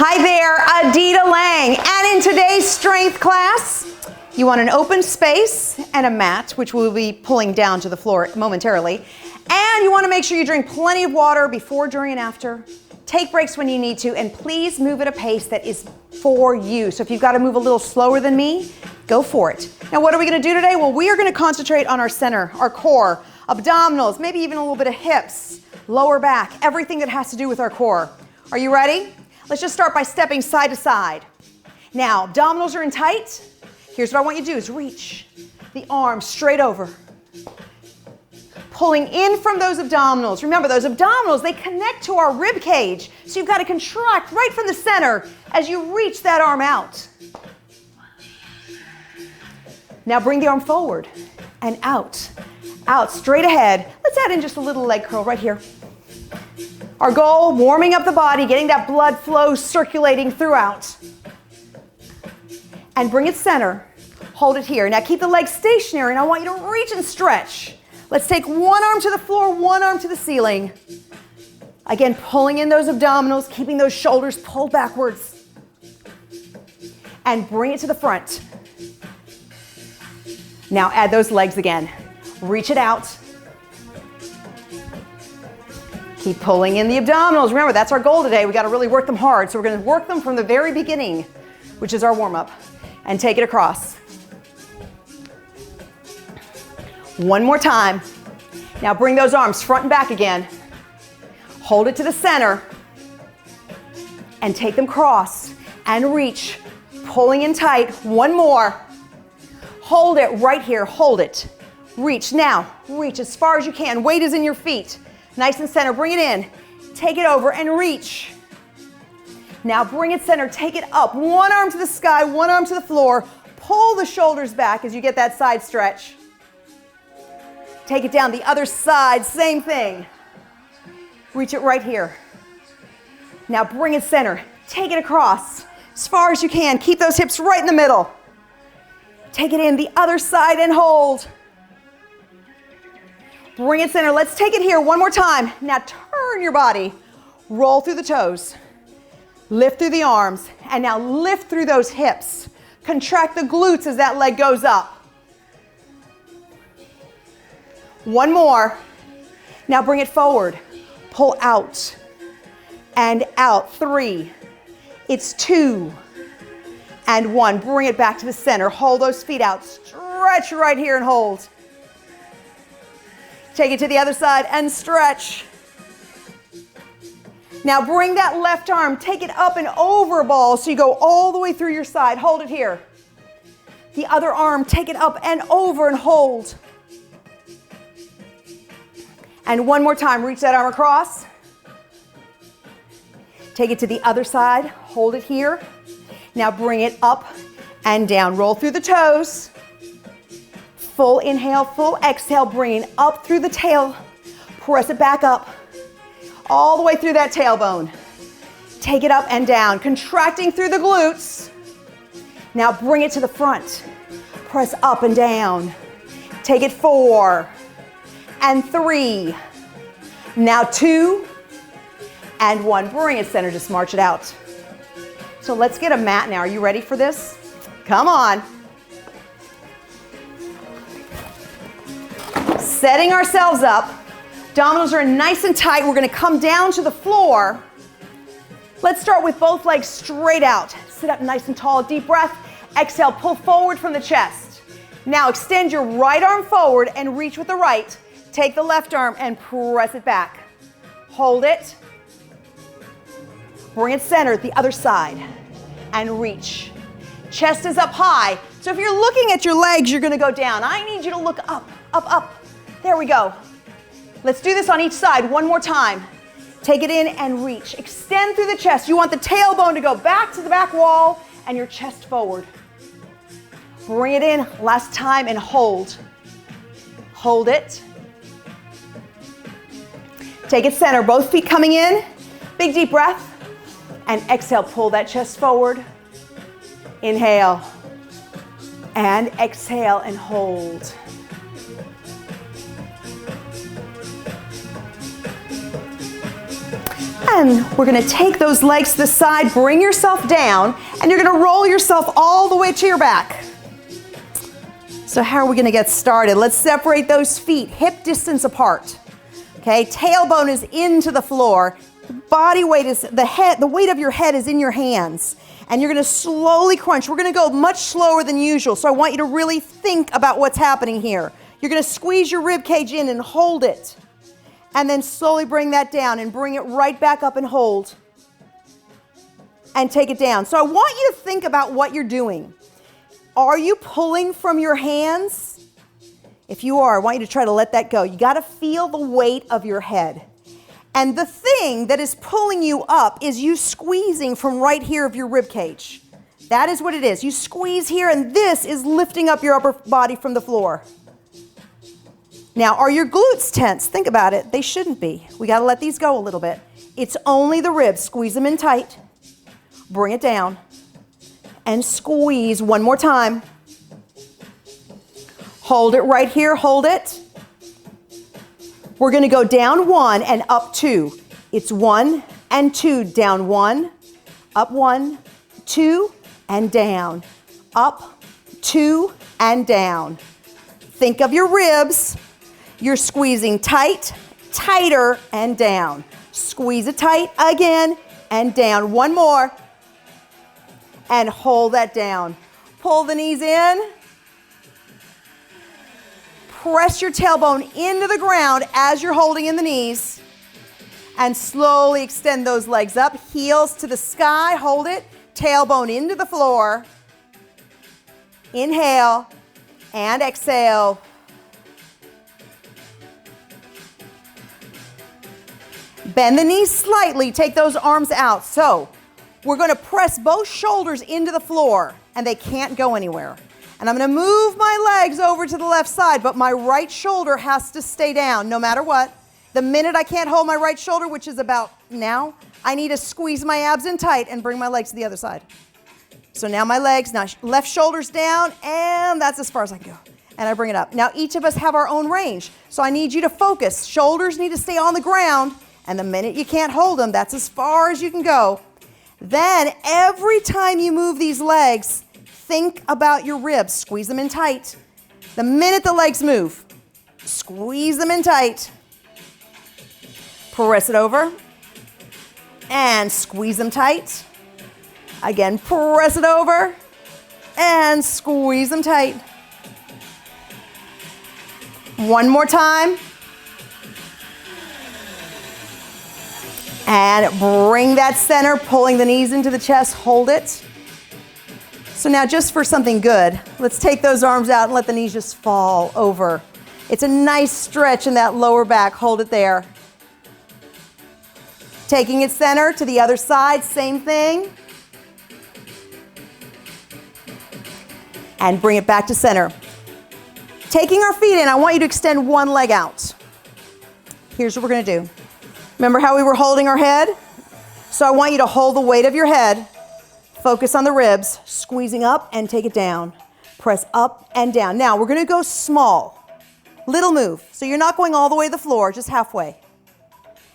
Hi there, Adita Lang. And in today's strength class, you want an open space and a mat, which we'll be pulling down to the floor momentarily. And you want to make sure you drink plenty of water before, during, and after. Take breaks when you need to, and please move at a pace that is for you. So if you've got to move a little slower than me, go for it. Now, what are we going to do today? Well, we are going to concentrate on our center, our core, abdominals, maybe even a little bit of hips, lower back, everything that has to do with our core. Are you ready? Let's just start by stepping side to side. Now, abdominals are in tight. Here's what I want you to do is reach the arms straight over. Pulling in from those abdominals. Remember, those abdominals, they connect to our rib cage. So you've got to contract right from the center as you reach that arm out. Now bring the arm forward and out. Out, straight ahead. Let's add in just a little leg curl right here. Our goal, warming up the body, getting that blood flow circulating throughout. And bring it center. Hold it here. Now keep the legs stationary, and I want you to reach and stretch. Let's take one arm to the floor, one arm to the ceiling. Again, pulling in those abdominals, keeping those shoulders pulled backwards. And bring it to the front. Now add those legs again. Reach it out. Keep pulling in the abdominals. Remember, that's our goal today. We got to really work them hard. So we're going to work them from the very beginning, which is our warm-up, and take it across. One more time. Now bring those arms front and back again. Hold it to the center and take them cross and reach, pulling in tight. One more. Hold it right here. Hold it. Reach. Now reach as far as you can. Weight is in your feet. Nice and center. Bring it in. Take it over and reach. Now bring it center. Take it up. One arm to the sky, one arm to the floor. Pull the shoulders back as you get that side stretch. Take it down the other side. Same thing. Reach it right here. Now bring it center. Take it across as far as you can. Keep those hips right in the middle. Take it in the other side and hold. Bring it center. Let's take it here one more time. Now turn your body. Roll through the toes. Lift through the arms. And now lift through those hips. Contract the glutes as that leg goes up. One more. Now bring it forward. Pull out. And out. 3. It's 2. And 1. Bring it back to the center. Hold those feet out. Stretch right here and hold. Take it to the other side and stretch. Now bring that left arm, take it up and over ball so you go all the way through your side. Hold it here. The other arm, take it up and over and hold. And one more time, reach that arm across. Take it to the other side, hold it here. Now bring it up and down. Roll through the toes. Full inhale, full exhale, bringing up through the tail. Press it back up, all the way through that tailbone. Take it up and down, contracting through the glutes. Now bring it to the front. Press up and down. Take it 4 and 3. Now 2 and 1. Bring it center, just march it out. So let's get a mat now. Are you ready for this? Come on. Setting ourselves up. Abdominals are nice and tight. We're going to come down to the floor. Let's start with both legs straight out. Sit up nice and tall. Deep breath. Exhale. Pull forward from the chest. Now extend your right arm forward and reach with the right. Take the left arm and press it back. Hold it. Bring it center at the other side and reach. Chest is up high. So if you're looking at your legs, you're going to go down. I need you to look up, up, up. There we go. Let's do this on each side one more time. Take it in and reach. Extend through the chest. You want the tailbone to go back to the back wall and your chest forward. Bring it in last time and hold. Hold it. Take it center. Both feet coming in. Big deep breath. And exhale. Pull that chest forward. Inhale. And exhale and hold. And we're gonna take those legs to the side, bring yourself down, and you're gonna roll yourself all the way to your back. So how are we gonna get started? Let's separate those feet, hip distance apart. Okay, tailbone is into the floor. Body weight is the weight of your head is in your hands. And you're gonna slowly crunch. We're gonna go much slower than usual, so I want you to really think about what's happening here. You're gonna squeeze your rib cage in and hold it. And then slowly bring that down and bring it right back up and hold. And take it down. So I want you to think about what you're doing. Are you pulling from your hands? If you are, I want you to try to let that go. You gotta feel the weight of your head. And the thing that is pulling you up is you squeezing from right here of your rib cage. That is what it is. You squeeze here and this is lifting up your upper body from the floor. Now, are your glutes tense? Think about it. They shouldn't be. We got to let these go a little bit. It's only the ribs. Squeeze them in tight. Bring it down. And squeeze one more time. Hold it right here. Hold it. We're going to go down 1 and up 2. It's 1 and 2. Down 1. Up 1. 2 and down. Up 2 and down. Think of your ribs. You're squeezing tight, tighter, and down. Squeeze it tight again and down. One more. And hold that down. Pull the knees in. Press your tailbone into the ground as you're holding in the knees. And slowly extend those legs up. Heels to the sky. Hold it. Tailbone into the floor. Inhale and exhale. Bend the knees slightly, take those arms out. So we're going to press both shoulders into the floor and they can't go anywhere. And I'm going to move my legs over to the left side, but my right shoulder has to stay down no matter what. The minute I can't hold my right shoulder, which is about now, I need to squeeze my abs in tight and bring my legs to the other side. So now my legs, now left shoulder's down, and that's as far as I can go. And I bring it up. Now each of us have our own range. So I need you to focus. Shoulders need to stay on the ground. And the minute you can't hold them, that's as far as you can go. Then every time you move these legs, think about your ribs. Squeeze them in tight. The minute the legs move, squeeze them in tight. Press it over. And squeeze them tight. Again, press it over. And squeeze them tight. One more time. And bring that center, pulling the knees into the chest, hold it. So now just for something good, let's take those arms out and let the knees just fall over. It's a nice stretch in that lower back, hold it there. Taking it center to the other side, same thing. And bring it back to center. Taking our feet in, I want you to extend one leg out. Here's what we're gonna do. Remember how we were holding our head? So I want you to hold the weight of your head, focus on the ribs, squeezing up and take it down. Press up and down. Now we're gonna go small, little move. So you're not going all the way to the floor, just halfway.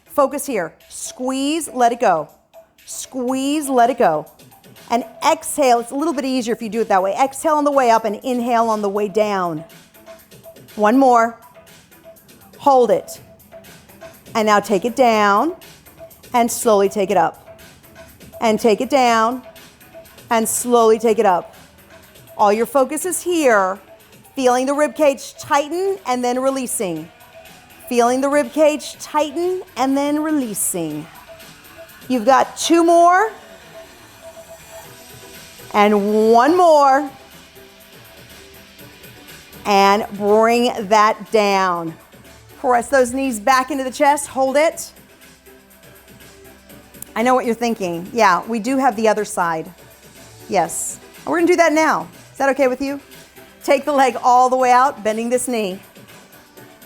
Focus here, squeeze, let it go. Squeeze, let it go. And exhale, it's a little bit easier if you do it that way. Exhale on the way up and inhale on the way down. One more, hold it. And now take it down and slowly take it up. And take it down and slowly take it up. All your focus is here, feeling the rib cage tighten and then releasing. Feeling the rib cage tighten and then releasing. You've got 2 more. And 1 more. And bring that down. Press those knees back into the chest, hold it. I know what you're thinking. Yeah, we do have the other side. Yes, we're gonna do that now. Is that okay with you? Take the leg all the way out, bending this knee.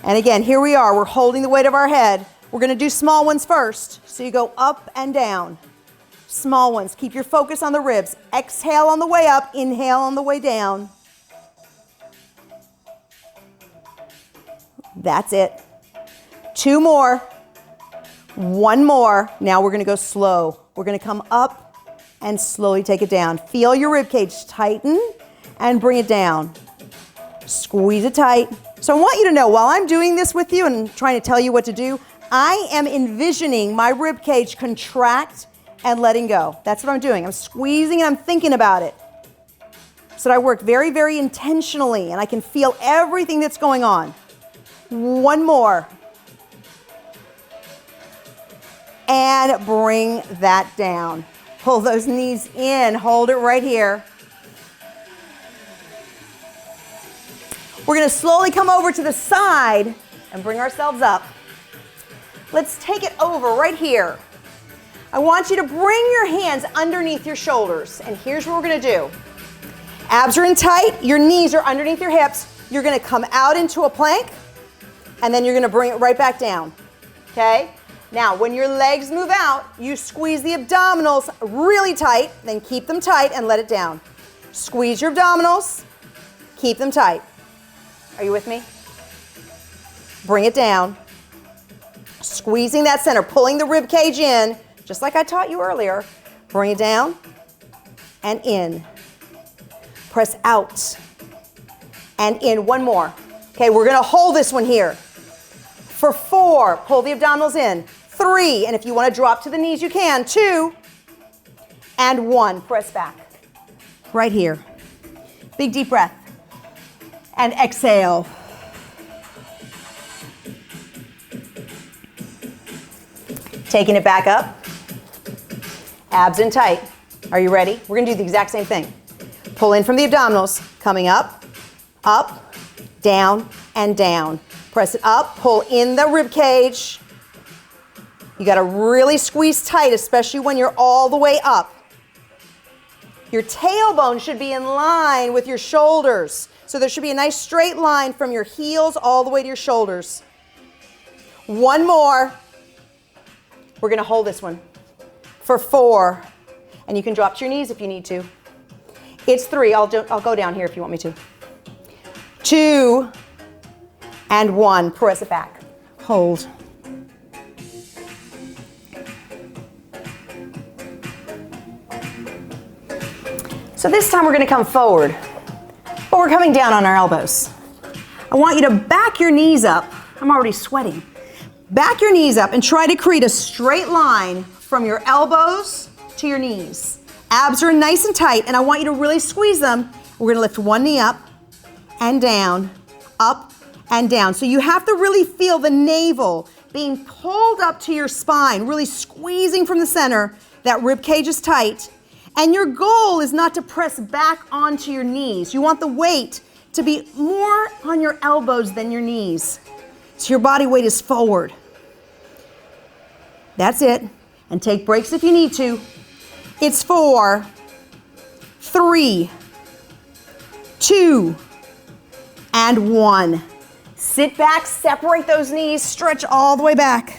And again, here we are, we're holding the weight of our head. We're gonna do small ones first. So you go up and down. Small ones, keep your focus on the ribs. Exhale on the way up, inhale on the way down. That's it. 2 more. One more. Now we're gonna go slow. We're gonna come up and slowly take it down. Feel your rib cage tighten and bring it down. Squeeze it tight. So I want you to know, while I'm doing this with you and trying to tell you what to do, I am envisioning my rib cage contract and letting go. That's what I'm doing. I'm squeezing and I'm thinking about it. So that I work very, very intentionally and I can feel everything that's going on. One more. And bring that down. Pull those knees in, hold it right here. We're gonna slowly come over to the side and bring ourselves up. Let's take it over right here. I want you to bring your hands underneath your shoulders, and here's what we're gonna do. Abs are in tight, your knees are underneath your hips. You're gonna come out into a plank, and then you're gonna bring it right back down, okay? Now, when your legs move out, you squeeze the abdominals really tight, then keep them tight and let it down. Squeeze your abdominals, keep them tight. Are you with me? Bring it down. Squeezing that center, pulling the rib cage in, just like I taught you earlier. Bring it down and in. Press out and in. One more. Okay, we're gonna hold this one here. For 4, pull the abdominals in. 3, and if you want to drop to the knees, you can. 2, and 1. Press back. Right here. Big deep breath. And exhale. Taking it back up. Abs in tight. Are you ready? We're going to do the exact same thing. Pull in from the abdominals. Coming up, down, and down. Press it up. Pull in the rib cage. You got to really squeeze tight, especially when you're all the way up. Your tailbone should be in line with your shoulders. So there should be a nice straight line from your heels all the way to your shoulders. One more. We're going to hold this one for 4. And you can drop to your knees if you need to. It's 3. I'll go down here if you want me to. 2 and 1. Press it back. Hold. So this time we're going to come forward, but we're coming down on our elbows. I want you to back your knees up. I'm already sweating. Back your knees up and try to create a straight line from your elbows to your knees. Abs are nice and tight, and I want you to really squeeze them. We're going to lift one knee up and down, up and down. So you have to really feel the navel being pulled up to your spine, really squeezing from the center. That rib cage is tight. And your goal is not to press back onto your knees. You want the weight to be more on your elbows than your knees. So your body weight is forward. That's it. And take breaks if you need to. It's 4, 3, 2, and 1. Sit back, separate those knees, stretch all the way back.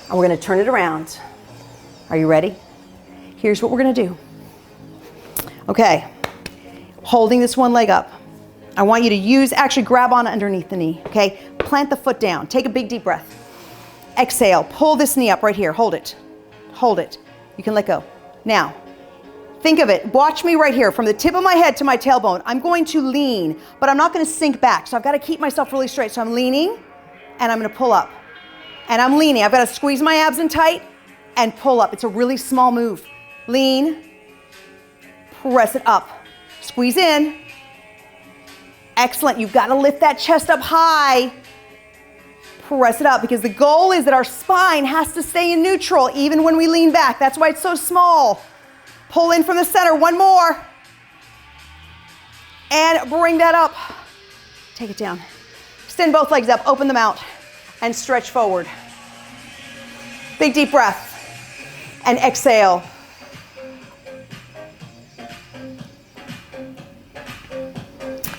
And we're going to turn it around. Are you ready? Here's what we're going to do. Okay, holding this one leg up. I want you to actually grab on underneath the knee, okay? Plant the foot down. Take a big deep breath. Exhale, pull this knee up right here. Hold it. Hold it. You can let go. Now, think of it. Watch me right here. From the tip of my head to my tailbone, I'm going to lean, but I'm not going to sink back. So I've got to keep myself really straight. So I'm leaning, and I'm going to pull up. And I'm leaning. I've got to squeeze my abs in tight and pull up. It's a really small move. Lean, press it up. Squeeze in. Excellent. You've got to lift that chest up high. Press it up, because the goal is that our spine has to stay in neutral even when we lean back. That's why it's so small. Pull in from the center. One more. And bring that up. Take it down. Extend both legs up. Open them out. And stretch forward. Big deep breath. And exhale.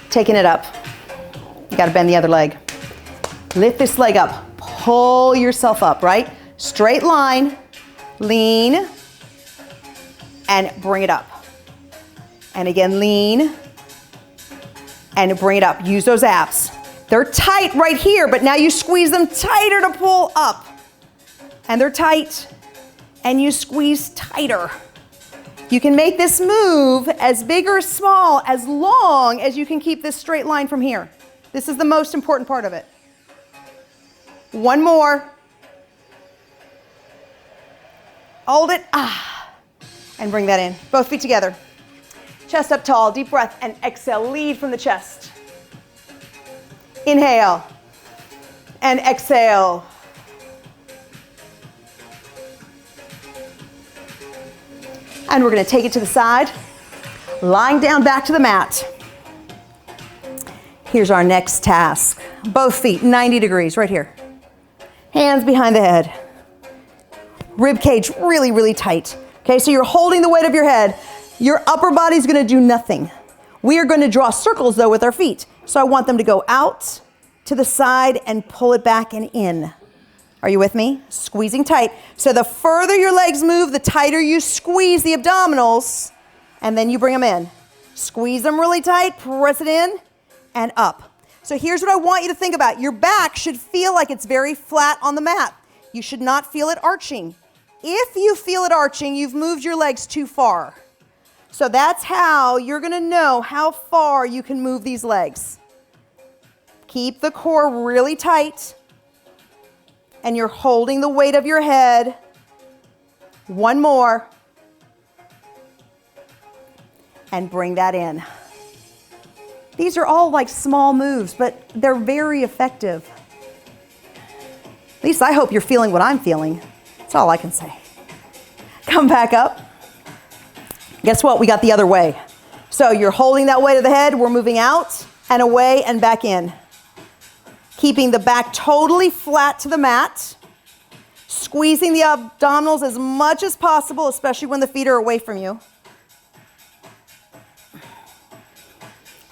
Taking it up. You got to bend the other leg. Lift this leg up. Pull yourself up, right? Straight line. Lean. And bring it up. And again, lean. and bring it up. Use those abs. They're tight right here, but now you squeeze them tighter to pull up. And they're tight, and you squeeze tighter. You can make this move as big or small as long as you can keep this straight line from here. This is the most important part of it. One more. Hold it, and bring that in. Both feet together. Chest up tall, deep breath, and exhale. Lead from the chest. Inhale, and exhale. And we're gonna take it to the side, lying down back to the mat. Here's our next task. Both feet, 90 degrees, right here. Hands behind the head. Rib cage really, really tight. Okay, so you're holding the weight of your head. Your upper body's gonna do nothing. We are gonna draw circles though with our feet. So I want them to go out to the side and pull it back and in. Are you with me? Squeezing tight. So the further your legs move, the tighter you squeeze the abdominals, and then you bring them in. Squeeze them really tight, press it in, and up. So here's what I want you to think about. Your back should feel like it's very flat on the mat. You should not feel it arching. If you feel it arching, you've moved your legs too far. So that's how you're gonna know how far you can move these legs. Keep the core really tight, and you're holding the weight of your head. One more. And bring that in. These are all like small moves, but they're very effective. At least I hope you're feeling what I'm feeling. That's all I can say. Come back up. Guess what? We got the other way. So you're holding that weight of the head. We're moving out and away and back in. Keeping the back totally flat to the mat. Squeezing the abdominals as much as possible, especially when the feet are away from you.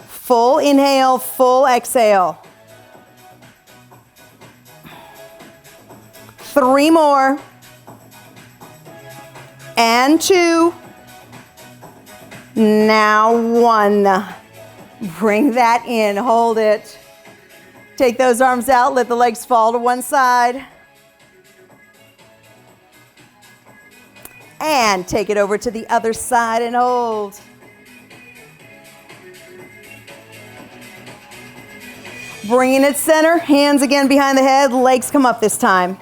Full inhale, full exhale. 3 more. And 2. Now 1. Bring that in, hold it. Take those arms out, let the legs fall to one side. And take it over to the other side and hold. Bringing it center, hands again behind the head, legs come up this time.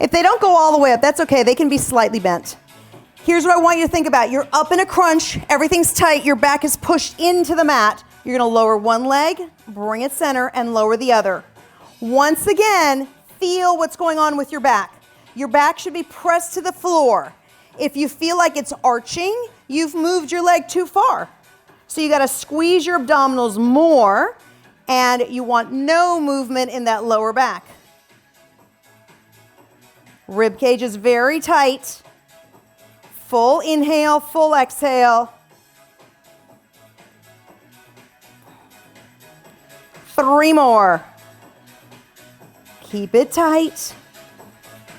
If they don't go all the way up, that's okay, they can be slightly bent. Here's what I want you to think about. You're up in a crunch, everything's tight, your back is pushed into the mat. You're gonna lower one leg, bring it center, and lower the other. Once again, feel what's going on with your back. Your back should be pressed to the floor. If you feel like it's arching, you've moved your leg too far. So you gotta squeeze your abdominals more, and you want no movement in that lower back. Rib cage is very tight. Full inhale, full exhale. 3 more. Keep it tight.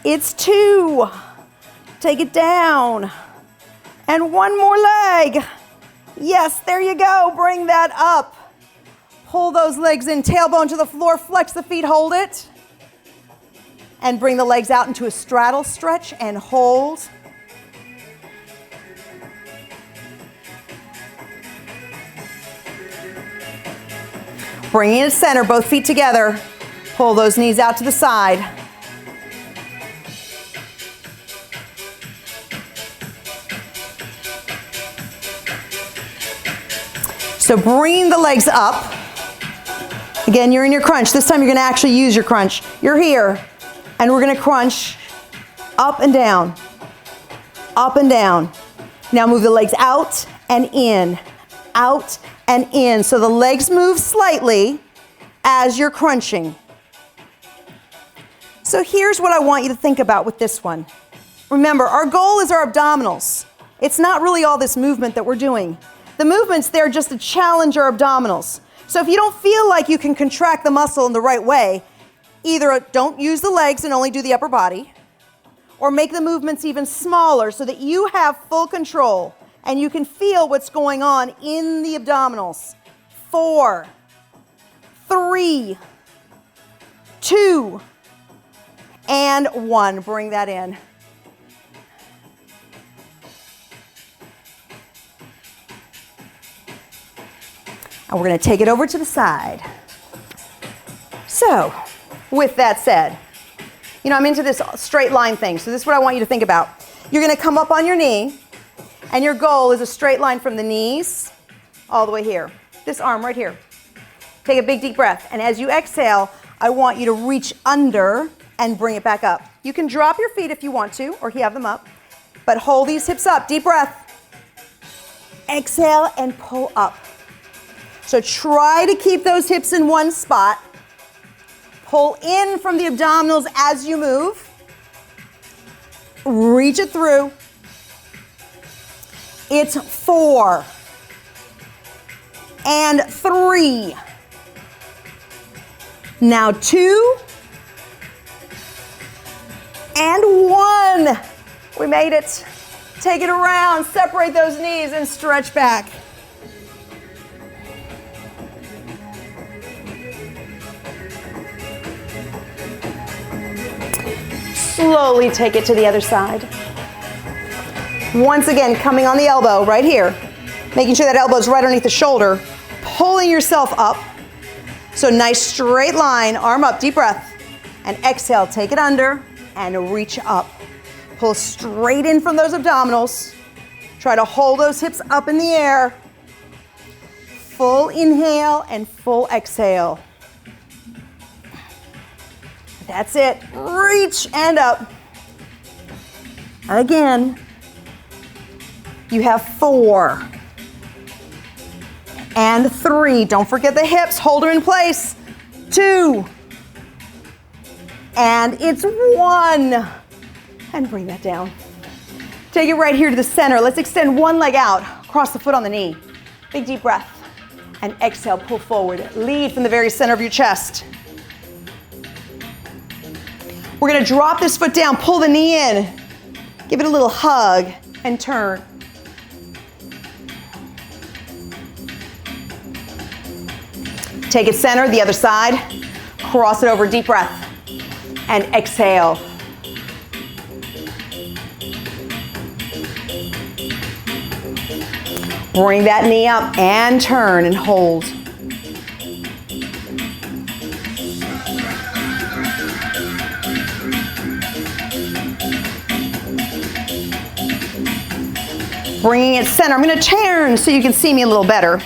It's 2. Take it down. And 1 more leg. Yes, there you go. Bring that up. Pull those legs in, tailbone to the floor, flex the feet, hold it. And bring the legs out into a straddle stretch and hold. Bringing it center, both feet together. Pull those knees out to the side. So bringing the legs up. Again, you're in your crunch. This time you're gonna actually use your crunch. You're here, and we're gonna crunch up and down, up and down. Now move the legs out and in, out and in. So the legs move slightly as you're crunching. So here's what I want you to think about with this one. Remember, our goal is our abdominals. It's not really all this movement that we're doing. The movement's there just to challenge our abdominals. So if you don't feel like you can contract the muscle in the right way, either don't use the legs and only do the upper body, or make the movements even smaller so that you have full control and you can feel what's going on in the abdominals. 4, 3, 2, and 1. Bring that in. And we're going to take it over to the side. So, with that said, you know, I'm into this straight line thing, so this is what I want you to think about. You're going to come up on your knee, and your goal is a straight line from the knees all the way here. This arm right here. Take a big deep breath, and as you exhale, I want you to reach under and bring it back up. You can drop your feet if you want to, or have them up, but hold these hips up. Deep breath. Exhale and pull up. So try to keep those hips in one spot. Pull in from the abdominals as you move. Reach it through. It's 4 and 3. Now 2 and 1. We made it. Take it around, separate those knees and stretch back. Slowly take it to the other side. Once again, coming on the elbow right here. Making sure that elbow is right underneath the shoulder. Pulling yourself up. So nice straight line, arm up, deep breath. And exhale, take it under and reach up. Pull straight in from those abdominals. Try to hold those hips up in the air. Full inhale and full exhale. That's it. Reach and up. Again. You have 4 and 3. Don't forget the hips. Hold them in place. 2 and it's 1. And bring that down. Take it right here to the center. Let's extend one leg out. Cross the foot on the knee. Big deep breath. And exhale, pull forward. Lead from the very center of your chest. We're going to drop this foot down, pull the knee in, give it a little hug, and turn. Take it center, the other side, cross it over, deep breath, and exhale. Bring that knee up and turn and hold. Bringing it center. I'm going to turn so you can see me a little better.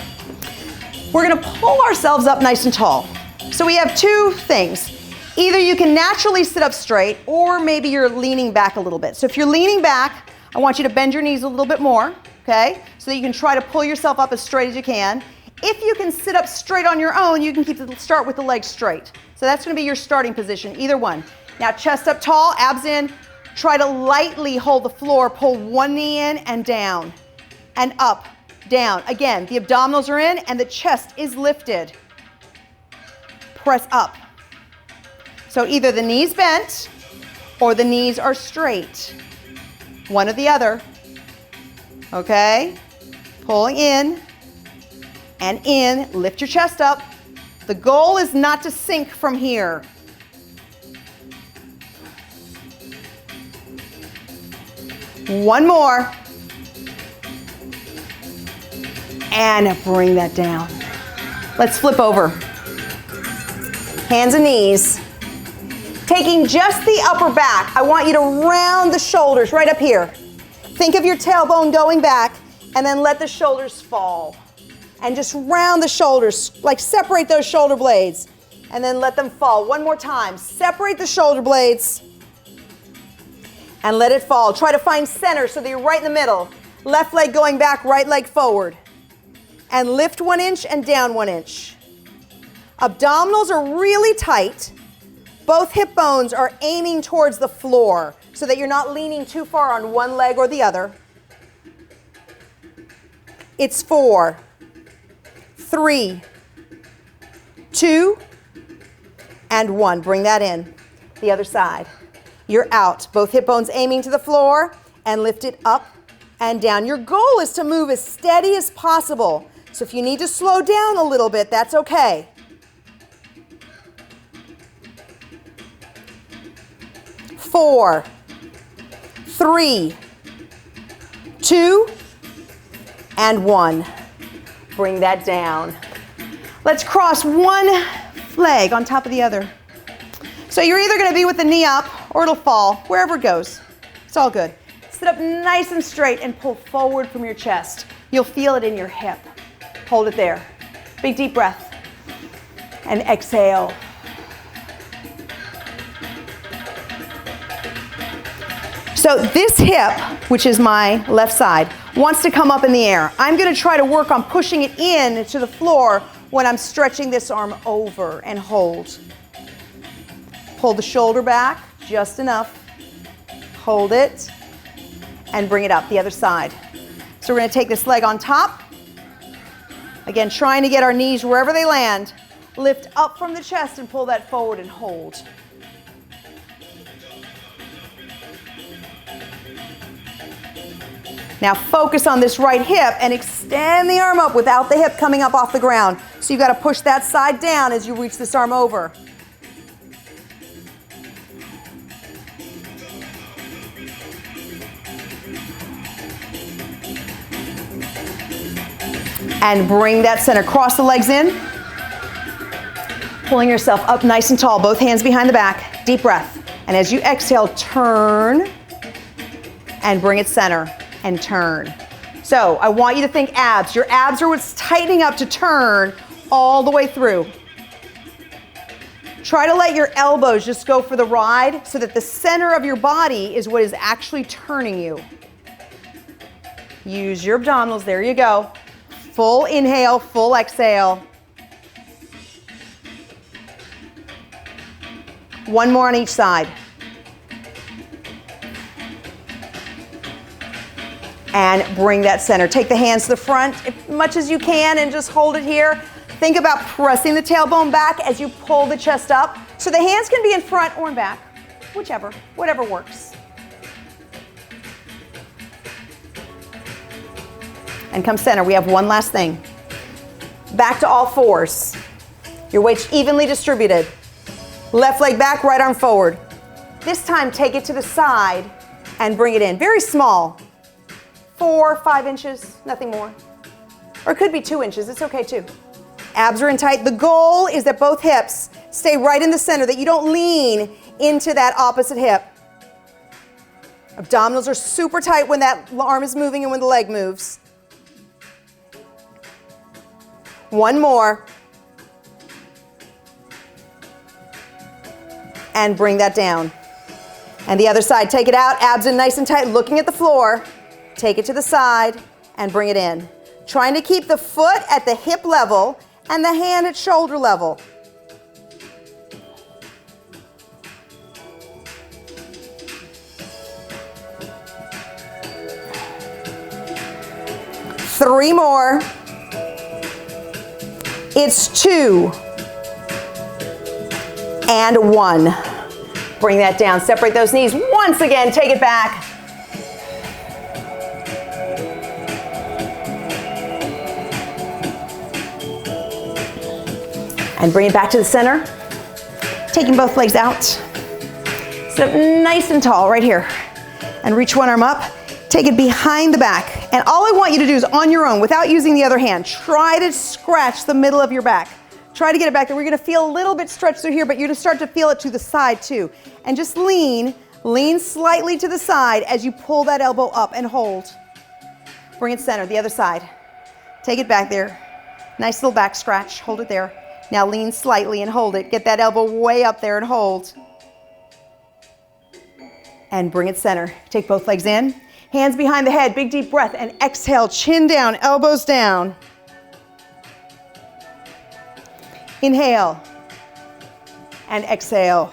We're going to pull ourselves up nice and tall. So we have 2 things. Either you can naturally sit up straight, or maybe you're leaning back a little bit. So if you're leaning back, I want you to bend your knees a little bit more, okay? So that you can try to pull yourself up as straight as you can. If you can sit up straight on your own, you can start with the legs straight. So that's going to be your starting position, either one. Now chest up tall, abs in. Try to lightly hold the floor, pull one knee in and down, and up, down. Again, the abdominals are in and the chest is lifted. Press up. So either the knees bent or the knees are straight. One or the other. Okay? Pulling in and in, lift your chest up. The goal is not to sink from here. One more. And bring that down. Let's flip over. Hands and knees. Taking just the upper back, I want you to round the shoulders right up here. Think of your tailbone going back and then let the shoulders fall. And just round the shoulders, like separate those shoulder blades and then let them fall. One more time. Separate the shoulder blades and let it fall. Try to find center so that you're right in the middle. Left leg going back, right leg forward. And lift 1 inch and down 1 inch. Abdominals are really tight. Both hip bones are aiming towards the floor so that you're not leaning too far on one leg or the other. It's 4, 3, 2, and 1. Bring that in. The other side. You're out. Both hip bones aiming to the floor and lift it up and down. Your goal is to move as steady as possible. So if you need to slow down a little bit, that's okay. 4, 3, 2, and 1. Bring that down. Let's cross one leg on top of the other. So you're either going to be with the knee up or it'll fall, wherever it goes. It's all good. Sit up nice and straight and pull forward from your chest. You'll feel it in your hip. Hold it there. Big deep breath. And exhale. So this hip, which is my left side, wants to come up in the air. I'm going to try to work on pushing it in to the floor when I'm stretching this arm over, and hold. Pull the shoulder back just enough. Hold it and bring it up the other side. So we're going to take this leg on top. Again, trying to get our knees wherever they land. Lift up from the chest and pull that forward and hold. Now focus on this right hip and extend the arm up without the hip coming up off the ground. So you've got to push that side down as you reach this arm over. And bring that center. Cross the legs in. Pulling yourself up nice and tall, both hands behind the back. Deep breath. And as you exhale, turn and bring it center. And turn. So I want you to think abs. Your abs are what's tightening up to turn all the way through. Try to let your elbows just go for the ride so that the center of your body is what is actually turning you. Use your abdominals. There you go. Full inhale, full exhale. One more on each side. And bring that center. Take the hands to the front as much as you can and just hold it here. Think about pressing the tailbone back as you pull the chest up. So the hands can be in front or in back, whichever, whatever works. And come center. We have one last thing. Back to all fours. Your weight's evenly distributed. Left leg back, right arm forward. This time take it to the side and bring it in. Very small. 4 or 5 inches, nothing more. Or it could be 2 inches, it's okay too. Abs are in tight. The goal is that both hips stay right in the center, that you don't lean into that opposite hip. Abdominals are super tight when that arm is moving and when the leg moves. One more. And bring that down. And the other side, take it out, abs in nice and tight, looking at the floor. Take it to the side and bring it in. Trying to keep the foot at the hip level and the hand at shoulder level. Three more. It's 2 and 1. Bring that down. Separate those knees. Once again, take it back. And bring it back to the center. Taking both legs out. Sit up nice and tall right here. And reach one arm up. Take it behind the back. And all I want you to do is on your own, without using the other hand, try to scratch the middle of your back. Try to get it back there. We're gonna feel a little bit stretched through here, but you're gonna start to feel it to the side too. And just lean slightly to the side as you pull that elbow up and hold. Bring it center, the other side. Take it back there. Nice little back scratch, hold it there. Now lean slightly and hold it. Get that elbow way up there and hold. And bring it center. Take both legs in. Hands behind the head, big deep breath, and exhale, chin down, elbows down. Inhale. And exhale.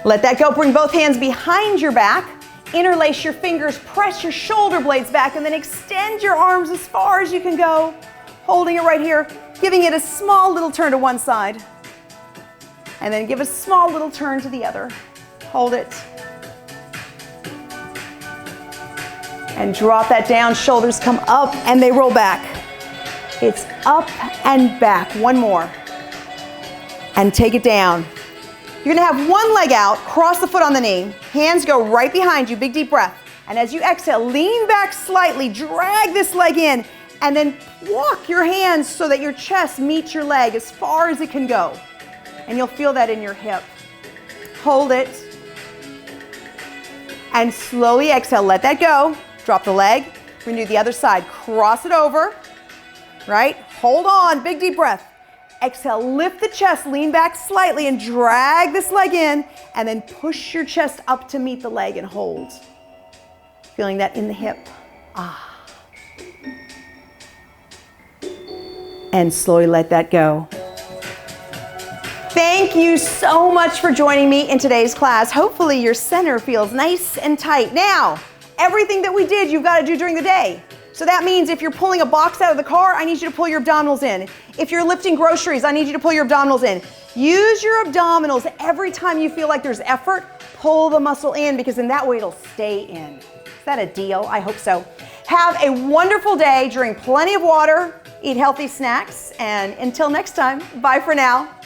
Let that go. Bring both hands behind your back. Interlace your fingers, press your shoulder blades back, and then extend your arms as far as you can go. Holding it right here, giving it a small little turn to one side. And then give a small little turn to the other. Hold it. And drop that down, shoulders come up and they roll back. It's up and back. One more. and take it down. You're gonna have one leg out, cross the foot on the knee, hands go right behind you, big deep breath. And as you exhale, lean back slightly, drag this leg in, and then walk your hands so that your chest meets your leg as far as it can go. And you'll feel that in your hip. Hold it. And slowly exhale, let that go. Drop the leg. We're gonna do the other side. Cross it over, right? Hold on, big deep breath. Exhale, lift the chest, lean back slightly and drag this leg in, and then push your chest up to meet the leg and hold. Feeling that in the hip. And slowly let that go. Thank you so much for joining me in today's class. Hopefully your center feels nice and tight. Now, everything that we did, you've got to do during the day. So that means if you're pulling a box out of the car, I need you to pull your abdominals in. If you're lifting groceries, I need you to pull your abdominals in. Use your abdominals every time you feel like there's effort. Pull the muscle in, because in that way it'll stay in. Is that a deal? I hope so. Have a wonderful day. Drink plenty of water. Eat healthy snacks. And until next time, bye for now.